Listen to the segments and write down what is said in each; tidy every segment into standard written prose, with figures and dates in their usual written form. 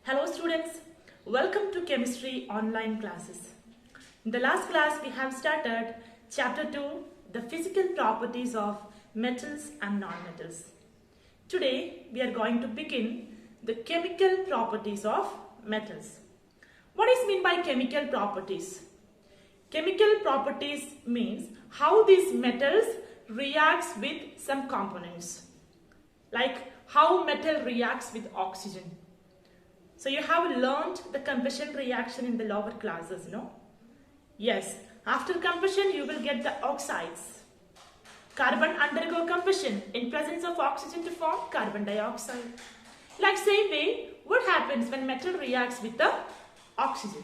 Hello students, welcome to chemistry online classes. In the last class we have started chapter 2, the physical properties of metals and non-metals. Today we are going to begin the chemical properties of metals. What is meant by chemical properties? Chemical properties means how these metals reacts with some components, like how metal reacts with oxygen. So you have learned the combustion reaction in the lower classes, no? Yes, after combustion you will get the oxides. Carbon undergo combustion in presence of oxygen to form carbon dioxide. Like same way, what happens when metal reacts with the oxygen?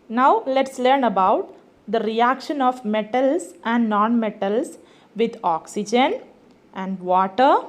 Now let's learn about the reaction of metals and non-metals with oxygen and water,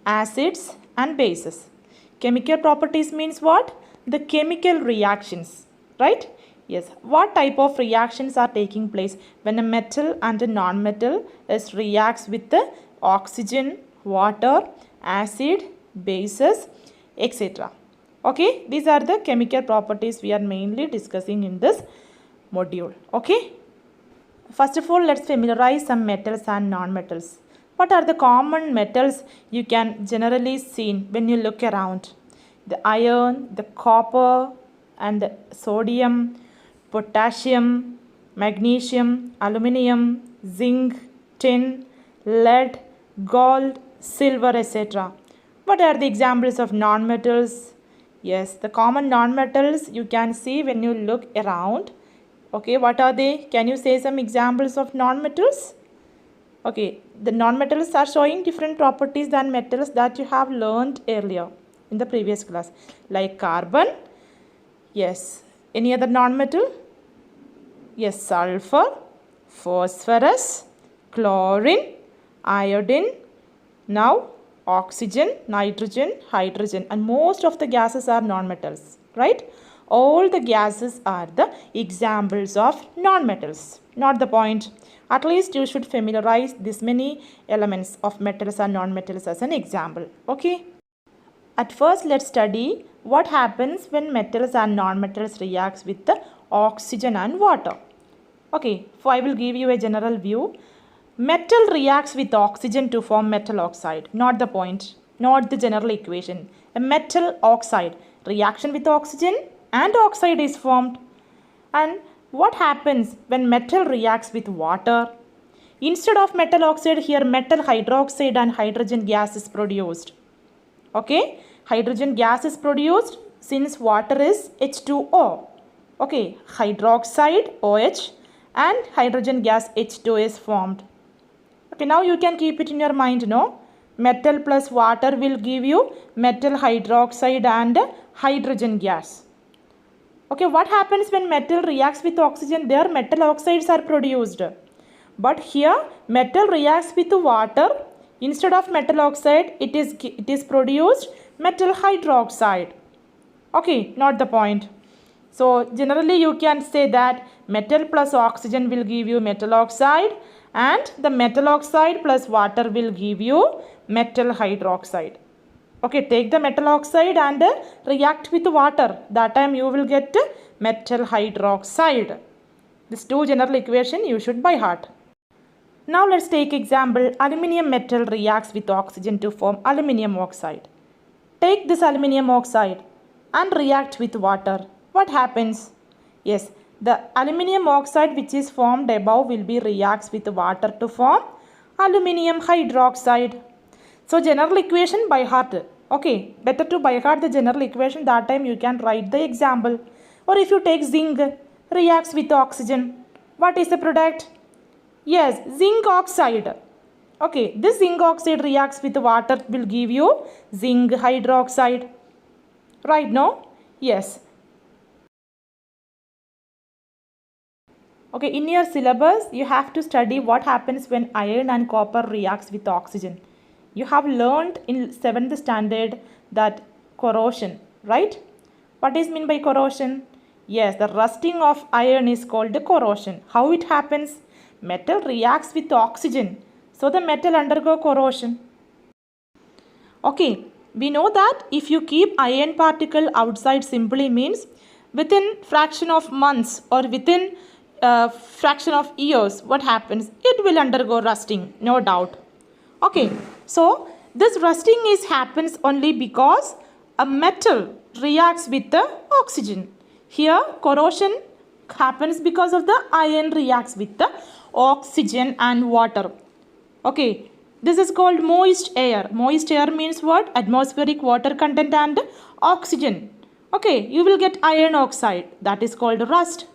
acids and bases. Chemical properties means what? The chemical reactions, right? Yes. What type of reactions are taking place when a metal and a non-metal reacts with the oxygen, water, acid, bases, etc. Okay, these are the chemical properties we are mainly discussing in this module. Okay. First of all, let's familiarize some metals and non-metals. What are the common metals you can generally see when you look around? The iron, the copper and the sodium, potassium, magnesium, aluminium, zinc, tin, lead, gold, silver, etc. What are the examples of non-metals? Yes, the common non-metals you can see when you look around. Okay, what are they? Can you say some examples of non-metals? Okay, the non-metals are showing different properties than metals that you have learned earlier in the previous class. Like carbon. Yes. Any other non-metal? Yes, sulfur, phosphorus, chlorine, iodine. Now, oxygen, nitrogen, hydrogen, and most of the gases are non-metals, right? All the gases are the examples of non-metals. Not the point. At least you should familiarize this many elements of metals and non-metals as an example. Okay. At first, let's study what happens when metals and non-metals reacts with the oxygen and water. Okay, so I will give you a general view. Metal reacts with oxygen to form metal oxide. Not the point, not the general equation. A metal oxide, reaction with oxygen and oxide is formed. And what happens when metal reacts with water? Instead of metal oxide, here metal hydroxide and hydrogen gas is produced. Okay, hydrogen gas is produced since water is H2O. Okay, hydroxide OH and hydrogen gas H2 is formed. Okay, now you can keep it in your mind, no? Metal plus water will give you metal hydroxide and hydrogen gas. Okay, what happens when metal reacts with oxygen? There metal oxides are produced. But here metal reacts with water. Instead of metal oxide, it is produced metal hydroxide. Okay, not the point. So generally you can say that metal plus oxygen will give you metal oxide and the metal oxide plus water will give you metal hydroxide. Okay, take the metal oxide and react with water. That time you will get metal hydroxide. These two general equation you should by heart. Now let's take example. Aluminium metal reacts with oxygen to form aluminium oxide. Take this aluminium oxide and react with water. What happens? Yes, the aluminium oxide which is formed above will be reacts with water to form aluminium hydroxide. So general equation by heart. Okay, better to by heart the general equation. That time you can write the example. Or if you take zinc, reacts with oxygen. What is the product? Yes, zinc oxide. Okay, this zinc oxide reacts with water will give you zinc hydroxide. Right, no? Yes. Okay, in your syllabus, you have to study what happens when iron and copper reacts with oxygen. You have learned in 7th standard that corrosion, right? What is meant by corrosion? Yes, the rusting of iron is called corrosion. How it happens? Metal reacts with oxygen. So the metal undergo corrosion. Okay, we know that if you keep iron particle outside simply means within fraction of months or within fraction of years, what happens? It will undergo rusting, no doubt. Okay, so this rusting happens only because a metal reacts with the oxygen. Here corrosion happens because of the iron reacts with the oxygen and water. Okay, this is called moist air. Moist air means what? Atmospheric water content and oxygen. Okay, you will get iron oxide. That is called rust.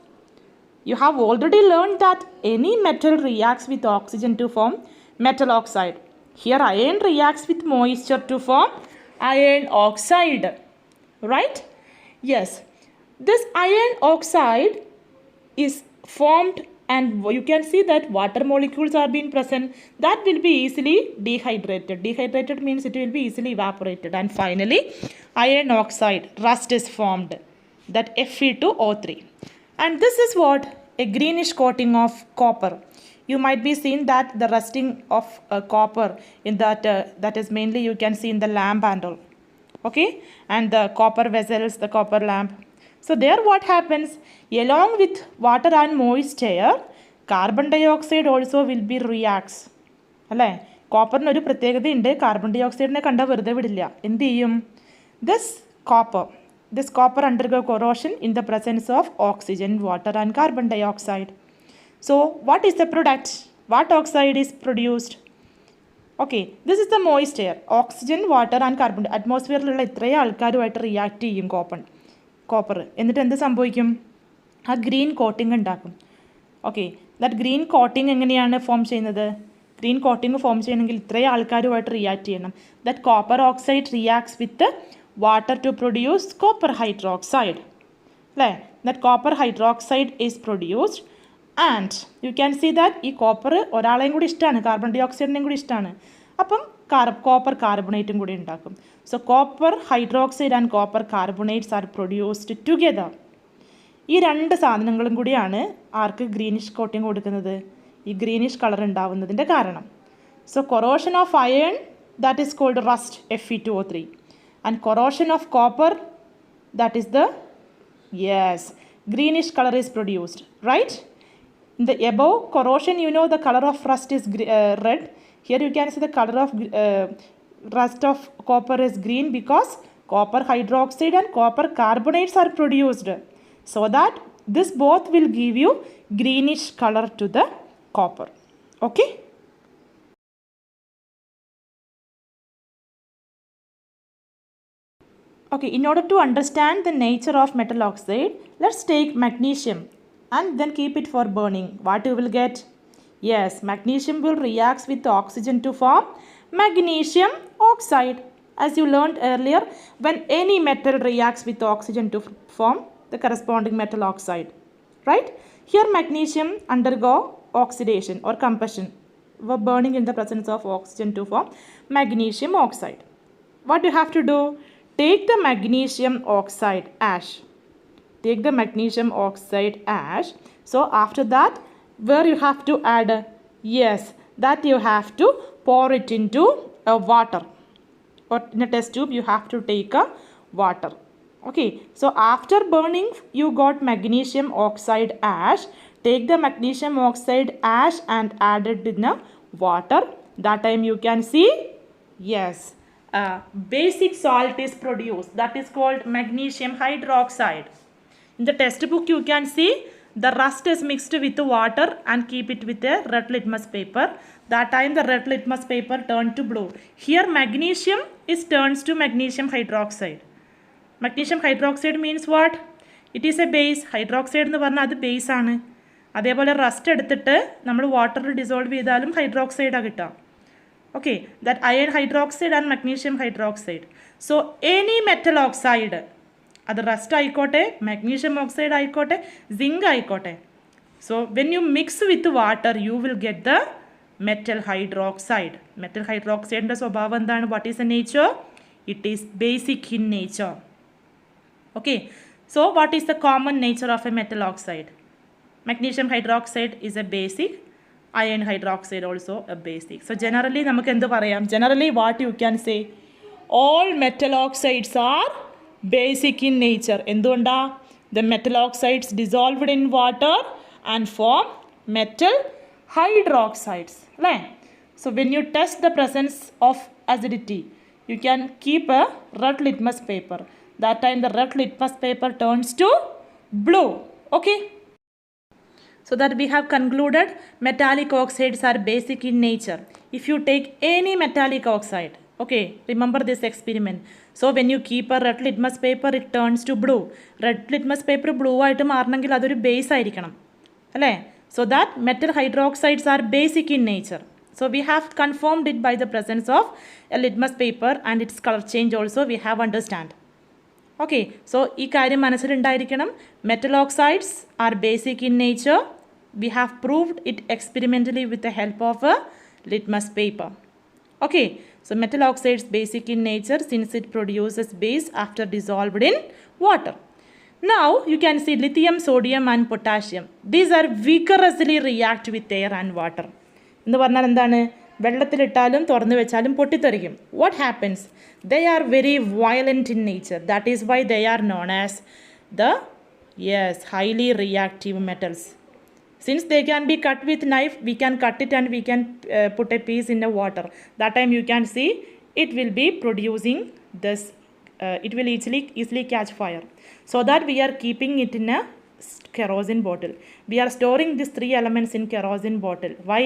You have already learned that any metal reacts with oxygen to form metal oxide. Here iron reacts with moisture to form iron oxide. Right? Yes. This iron oxide is formed and you can see that water molecules are being present. That will be easily dehydrated. Dehydrated means it will be easily evaporated. And finally, iron oxide, rust is formed. That Fe2O3. And this is what? A greenish coating of copper. You might be seeing that the rusting of copper in that is mainly you can see in the lamp and all. Okay, and the copper vessels, the copper lamp. So there what happens? Along with water and moist air, carbon dioxide also will be reacts. അല്ലേ കോപ്പറിന് ഒരു പ്രത്യേകതയുണ്ട് carbon dye ഓക്സൈഡിനെ കണ്ടാൽ വെറുതെ വിടില്ല എന്ത് ചെയ്യും this copper undergo corrosion in the presence of oxygen, water and carbon dioxide. So what is the product? What oxide is produced? Okay, this is the moist air. Oxygen, water and carbon. അറ്റ്മോസ്ഫിയറിലുള്ള ഇത്രയും ആൾക്കാരുമായിട്ട് react ചെയ്യും copper എന്നിട്ട് എന്ത് സംഭവിക്കും ആ green coating ഉണ്ടാക്കും okay that green coating എങ്ങനെയാണ് form ചെയ്യുന്നത് ഗ്രീൻ കോട്ടിംഗ് ഫോം ചെയ്യണമെങ്കിൽ ഇത്രയും ആൾക്കാരുമായിട്ട് റിയാക്ട് ചെയ്യണം that copper oxide reacts with water to produce copper hydroxide അല്ലേ that copper hydroxide is produced and you can see that ഈ copper ഒരാളെയും കൂടി ഇഷ്ടമാണ് കാർബൺ ഡൈ ഓക്സൈഡിനെയും കൂടി ഇഷ്ടമാണ് അപ്പം കോപ്പർ കാർബണേറ്റും കൂടി ഉണ്ടാക്കും so copper hydroxide and copper carbonates are produced together ഈ രണ്ട് സാധനങ്ങളും കൂടിയാണ് ആർക്ക് ഗ്രീനിഷ് കോട്ടിംഗ് കൊടുക്കുന്നത് ഈ ഗ്രീനിഷ് കളർ ഉണ്ടാവുന്നതിൻ്റെ കാരണം so corrosion of iron that is called rust Fe2O3 and corrosion of copper that is the yes greenish color is produced, right? In the above corrosion, you know the color of rust is red. Here you can see the color of rust of copper is green because copper hydroxide and copper carbonates are produced. So that this both will give you greenish color to the copper. Okay? Okay, in order to understand the nature of metal oxide, let's take magnesium and then keep it for burning. What you will get? Yes, magnesium will react with oxygen to form magnesium oxide. As you learned earlier, when any metal reacts with oxygen to form the corresponding metal oxide, right? Here magnesium undergo oxidation or combustion, burning in the presence of oxygen to form magnesium oxide. What you have to do? Take the magnesium oxide ash. Take the magnesium oxide ash. So after that, where you have to add? Yes, that you have to pour it into water. Or in a test tube, you have to take a water. Okay, so after burning, you got magnesium oxide ash. Take the magnesium oxide ash and add it in the water. That time you can see, yes, basic salt is produced. That is called magnesium hydroxide. In the textbook, you can see the rust is mixed with water and keep it with a red litmus paper. That time the red litmus paper turned to blue. Here magnesium is turns to magnesium hydroxide. Magnesium hydroxide means what? It is a base. Hydroxide എന്ന് പറഞ്ഞാൽ അത് base ആണ് അതേപോലെ rest എടുത്തിട്ട് നമ്മൾ വാട്ടറിൽ dissolve ചെയ്താലും ഹൈഡ്രോക്സൈഡാണ് കിട്ടുക okay that iron hydroxide and magnesium hydroxide. So any metal oxide അത് റസ്റ്റ് ആയിക്കോട്ടെ magnesium oxide ആയിക്കോട്ടെ zinc ആയിക്കോട്ടെ so when you mix with water you will get the metal hydroxide. Metal hydroxide സ്വഭാവം എന്താണ്? What is the nature? It is basic in nature. Okay, so what is the common nature of a metal oxide? Magnesium hydroxide is a basic, iron hydroxide also a basic. So generally നമുക്ക് എന്ത് പറയാം? Generally what you can say? all metal oxides are basic in nature. എന്തുകൊണ്ടാ? The metal oxides dissolved in water and form metal hydroxides. അല്ലേ? So when you test the presence of acidity, you can keep a red litmus paper. That time the red litmus paper turns to blue. Okay? So that we have concluded metallic oxides are basic in nature. If you take any metallic oxide, okay, remember this experiment. So when you keep a red litmus paper, it turns to blue. Red litmus paper blue ആയിട്ട് മാറണമെങ്കിൽ അതൊരു base ആയിരിക്കണം അല്ലേ? So that metal hydroxides are basic in nature. So we have confirmed it by the presence of a litmus paper and its color change also we have understand. Okay, so ഈ കാര്യം മനസ്സിലുണ്ടായിരിക്കണം. Metal oxides are basic in nature. We have proved it experimentally with the help of a litmus paper. Okay, so metal oxides basic in nature since it produces base after dissolved in water. Now you can see lithium, sodium and potassium. These are vigorously react with air and water. എന്ന് പറഞ്ഞാൽ എന്താണ്? വെള്ളത്തിലിട്ടാലും തുറന്നു വെച്ചാലും പൊട്ടിത്തെറിക്കും. What happens? They are very violent in nature. That is why they are known as the highly reactive metals. Since they can be cut with knife, we can cut it and we can put a piece in the water. That time you can see it will be producing this. It will easily catch fire. So that we are keeping it in a kerosene bottle. We are storing these three elements in kerosene bottle. Why?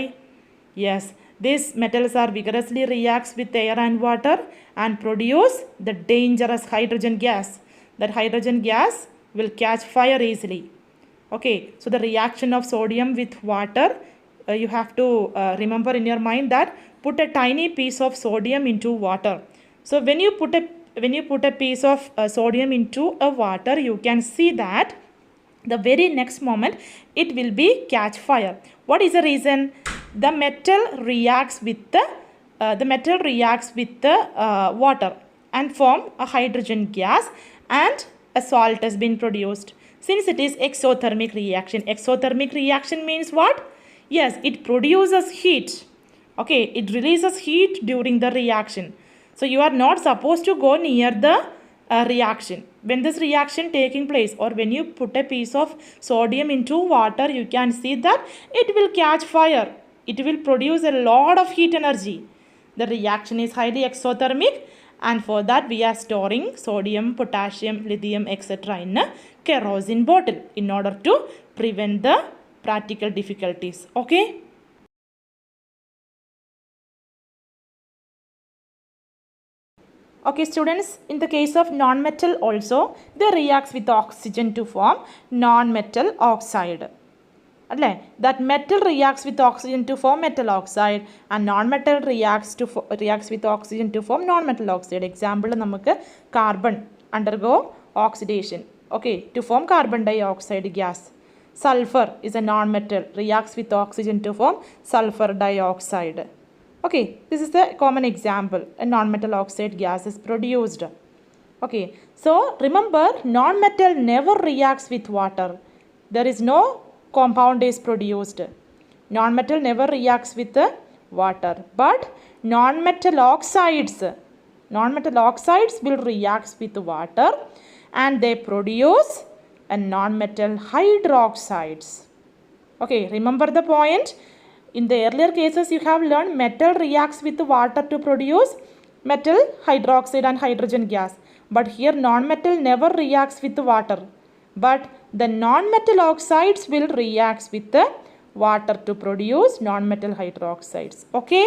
Yes, these metals are vigorously reacts with air and water and produce the dangerous hydrogen gas. That hydrogen gas will catch fire easily. Okay, so the reaction of sodium with water, you have to remember in your mind that put a tiny piece of sodium into water. So when you put a piece of sodium into a water, you can see that the very next moment it will be catch fire. What is the reason? The metal reacts with the water and form a hydrogen gas and a salt has been produced. Since it is exothermic reaction. Exothermic reaction means what? Yes, it produces heat. Okay, it releases heat during the reaction. So you are not supposed to go near the reaction. When this reaction taking place or when you put a piece of sodium into water, you can see that it will catch fire. It will produce a lot of heat energy. The reaction is highly exothermic. And for that we are storing sodium, potassium, lithium, etc. in a kerosene bottle in order to prevent the practical difficulties. Okay. Okay students, in the case of non-metal also, they reacts with oxygen to form non-metal oxide. അല്ലേ? That metal reacts with oxygen to form metal oxide and non-metal reacts with oxygen to form non-metal oxide. Example നമുക്ക് carbon undergo oxidation, okay, to form carbon dioxide gas. Sulfur is a non-metal, reacts with oxygen to form sulfur dioxide. Okay, this is the common example. A non-metal oxide gas is produced. Okay, so remember, non-metal never reacts with water. There is no compound is produced. Non-metal never reacts with the water, but non-metal oxides will react with water and they produce a non-metal hydroxides. Okay, remember the point. In the earlier cases you have learned metal reacts with water to produce metal hydroxide and hydrogen gas, but here non-metal never reacts with water, but the non-metal oxides will react with the water to produce non-metal hydroxides. Okay.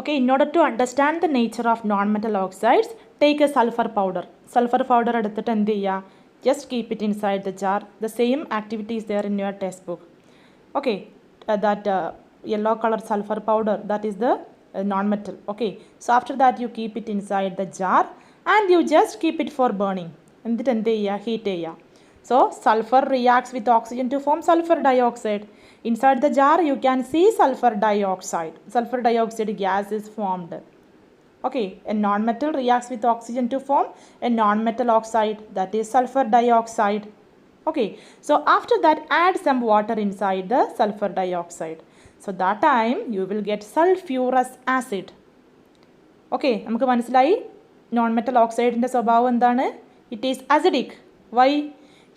Okay, in order to understand the nature of non-metal oxides, take a sulfur powder. Sulfur powder എടുത്തിട്ട് എന്ത് ചെയ്യുക? Just keep it inside the jar. The same activity is there in your textbook. Okay, that yellow color sulfur powder, that is the non-metal. Okay, so after that you keep it inside the jar and you just keep it for burning. എന്നിട്ട് എന്ത് ചെയ്യുക? Heat ചെയ്യുക. So sulfur reacts with oxygen to form sulfur dioxide. Inside the jar you can see sulfur dioxide. Sulfur dioxide gas is formed. Okay, a non-metal reacts with oxygen to form a non-metal oxide, that is sulfur dioxide. Okay, so after that add some water inside the sulfur dioxide. So that time you will get sulfurous acid. Okay, നമുക്ക് മനസ്സിലായി non metal ഓക്സൈഡിൻ്റെ സ്വഭാവം എന്താണ്? It is acidic. Why?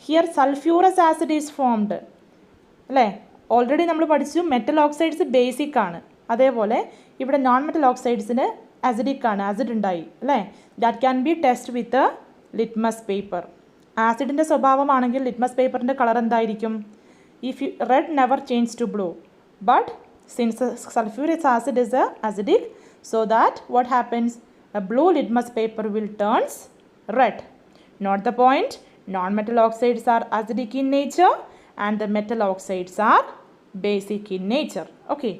Here sulphurous acid is formed. അല്ലേ? Already നമ്മൾ പഠിച്ചു metal oxides basic ആണ്. അതേപോലെ ഇവിടെ നോൺ മെറ്റൽ ഓക്സൈഡ്സിന് അസിഡിക് ആണ്, ആസിഡ് ഉണ്ടായി അല്ലേ? That can be test with litmus paper. ആസിഡിൻ്റെ സ്വഭാവമാണെങ്കിൽ ലിറ്റ്മസ് പേപ്പറിൻ്റെ കളർ എന്തായിരിക്കും? If you red never change to blue, but since sulphuric acid is acidic, so that what happens? A blue litmus paper will turns red. Note the point. Non-metal oxides are acidic in nature and the metal oxides are basic in nature. Okay.